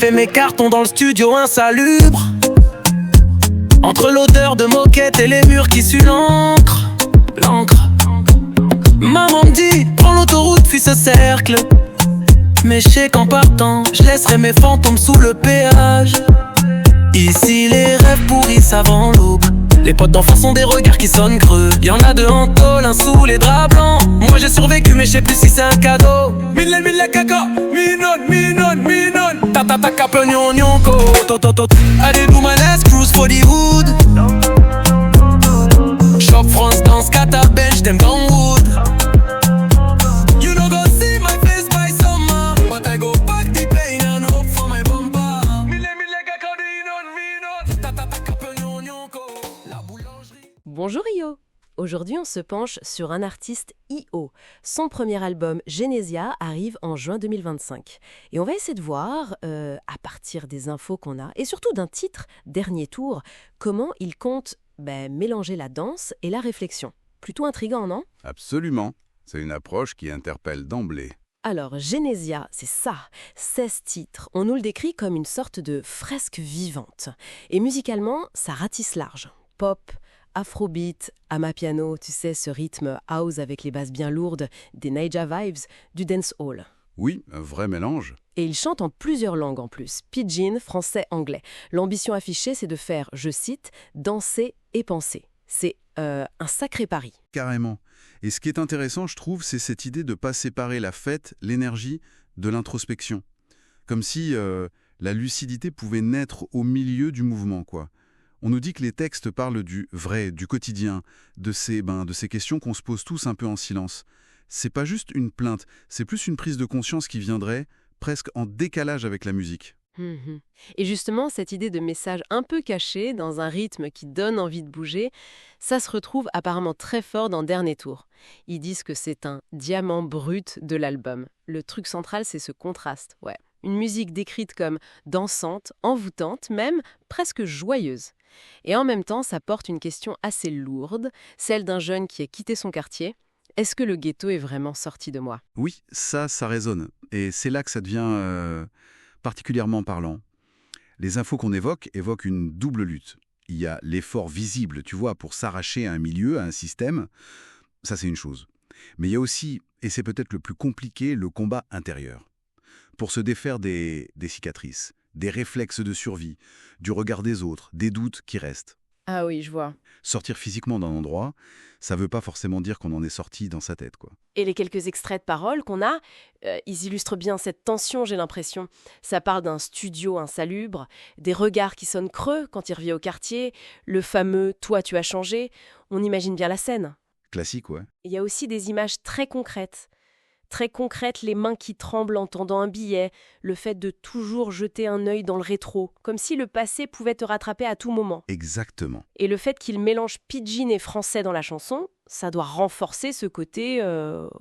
fait mes cartons dans le studio insalubre. Entre l'odeur de moquette et les murs qui suent l'encre. Maman me dit, prends l'autoroute fuis ce cercle. Mais je sais qu'en partant, je laisserai mes fantômes sous le péage. Ici les rêves pourrissent avant l'aube. Les potes d'enfance ont des regards qui sonnent creux. Y'en a deux en tôle, un sous les draps blancs. Moi j'ai survécu mais je sais plus si c'est un cadeau. Mille caca, minon. Ta cape gnon ko. Allez nous let's cruise for the hood. Shop France dans Scata Bench, them down wood. You know go see my face by summer, but I go back the pain and hope for my bumper. Mille caca, minon. Ta cape gnon ko. La boulangerie. Bonjour Io. Aujourd'hui, on se penche sur un artiste Io. Son premier album, Genesia, arrive en juin 2025. Et on va essayer de voir, à partir des infos qu'on a, et surtout d'un titre, Dernier Tour, comment il compte mélanger la danse et la réflexion. Plutôt intriguant, non ? Absolument. C'est une approche qui interpelle d'emblée. Alors, Genesia, c'est ça. 16 titres. On nous le décrit comme une sorte de fresque vivante. Et musicalement, ça ratisse large. Pop, afrobeat, amapiano, tu sais, ce rythme house avec les basses bien lourdes, des Naija vibes, du dancehall. Oui, un vrai mélange. Et il chante en plusieurs langues en plus, pidgin, français, anglais. L'ambition affichée, c'est de faire, je cite, danser et penser. C'est un sacré pari. Carrément. Et ce qui est intéressant, je trouve, c'est cette idée de ne pas séparer la fête, l'énergie, de l'introspection. Comme si la lucidité pouvait naître au milieu du mouvement, quoi. On nous dit que les textes parlent du vrai, du quotidien, de ces questions qu'on se pose tous un peu en silence. C'est pas juste une plainte, c'est plus une prise de conscience qui viendrait presque en décalage avec la musique. Et justement, cette idée de message un peu caché, dans un rythme qui donne envie de bouger, ça se retrouve apparemment très fort dans Dernier Tour. Ils disent que c'est un diamant brut de l'album. Le truc central, c'est ce contraste, ouais. Une musique décrite comme dansante, envoûtante, même presque joyeuse. Et en même temps, ça porte une question assez lourde, celle d'un jeune qui a quitté son quartier. Est-ce que le ghetto est vraiment sorti de moi ? Oui, ça résonne. Et c'est là que ça devient particulièrement parlant. Les infos qu'on évoquent une double lutte. Il y a l'effort visible, tu vois, pour s'arracher à un milieu, à un système. Ça, c'est une chose. Mais il y a aussi, et c'est peut-être le plus compliqué, le combat intérieur. Pour se défaire des cicatrices, des réflexes de survie, du regard des autres, des doutes qui restent. Ah oui, je vois. Sortir physiquement d'un endroit, ça veut pas forcément dire qu'on en est sorti dans sa tête, quoi. Et les quelques extraits de paroles qu'on a, ils illustrent bien cette tension, j'ai l'impression. Ça parle d'un studio insalubre, des regards qui sonnent creux quand il revient au quartier, le fameux « toi tu as changé », on imagine bien la scène. Classique, ouais. Il y a aussi des images très concrètes. Très concrètes, les mains qui tremblent en tendant un billet, le fait de toujours jeter un œil dans le rétro, comme si le passé pouvait te rattraper à tout moment. Exactement. Et le fait qu'il mélange pidgin et français dans la chanson, ça doit renforcer ce côté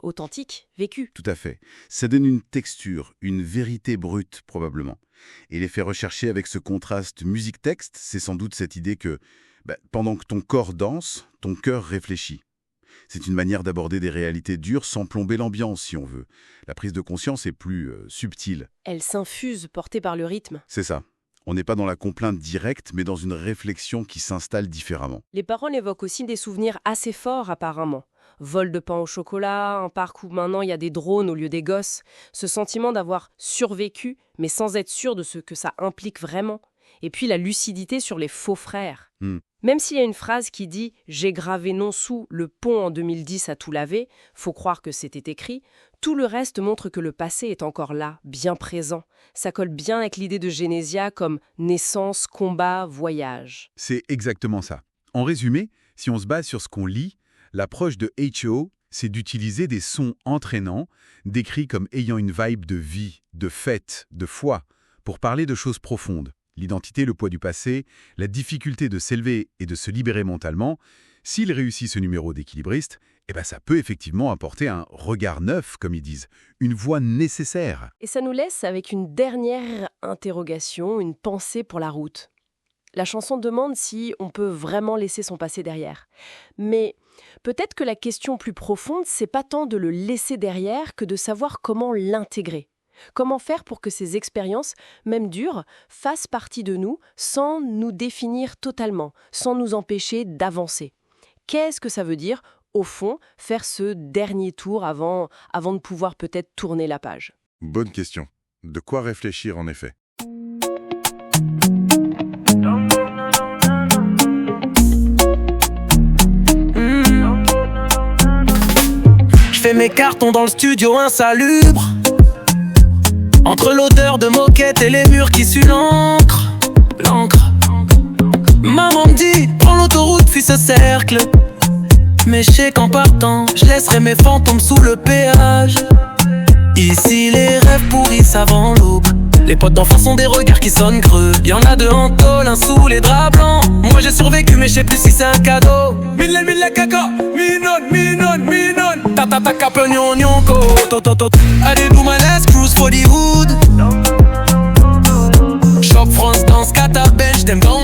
authentique, vécu. Tout à fait. Ça donne une texture, une vérité brute, probablement. Et l'effet recherché avec ce contraste musique-texte, c'est sans doute cette idée que, pendant que ton corps danse, ton cœur réfléchit. C'est une manière d'aborder des réalités dures sans plomber l'ambiance, si on veut. La prise de conscience est plus subtile. Elle s'infuse, portée par le rythme. C'est ça. On n'est pas dans la complainte directe, mais dans une réflexion qui s'installe différemment. Les paroles évoquent aussi des souvenirs assez forts, apparemment. Vol de pain au chocolat, un parc où maintenant il y a des drones au lieu des gosses. Ce sentiment d'avoir survécu, mais sans être sûr de ce que ça implique vraiment. Et puis la lucidité sur les faux frères. Même s'il y a une phrase qui dit « J'ai gravé non sous le pont en 2010 à tout laver », faut croire que c'était écrit, tout le reste montre que le passé est encore là, bien présent. Ça colle bien avec l'idée de Genesia comme naissance, combat, voyage. C'est exactement ça. En résumé, si on se base sur ce qu'on lit, l'approche de H.O., c'est d'utiliser des sons entraînants, décrits comme ayant une vibe de vie, de fête, de foi, pour parler de choses profondes. L'identité, le poids du passé, la difficulté de s'élever et de se libérer mentalement, s'il réussit ce numéro d'équilibriste, ça peut effectivement apporter un regard neuf, comme ils disent, une voix nécessaire. Et ça nous laisse avec une dernière interrogation, une pensée pour la route. La chanson demande si on peut vraiment laisser son passé derrière. Mais peut-être que la question plus profonde, c'est pas tant de le laisser derrière que de savoir comment l'intégrer. Comment faire pour que ces expériences, même dures, fassent partie de nous sans nous définir totalement, sans nous empêcher d'avancer? Qu'est-ce que ça veut dire, au fond, faire ce dernier tour avant de pouvoir peut-être tourner la page? Bonne question. De quoi réfléchir en effet. Je fais mes cartons dans le studio insalubre, entre l'odeur de moquette et les murs qui suent l'encre. Maman me dit, prends l'autoroute, fuis ce cercle. Mais je sais qu'en partant, je laisserai mes fantômes sous le péage. Ici les rêves pourrissent avant l'aube. Les potes d'enfance ont des regards qui sonnent creux. Y'en a deux en tôle, un sous les draps blancs. Moi j'ai survécu mais je sais plus si c'est un cadeau. Mille caca, minon. Tata cap gnon ko. Allez do my last cruise for the hood. Shop France dans Scata Bench, them dans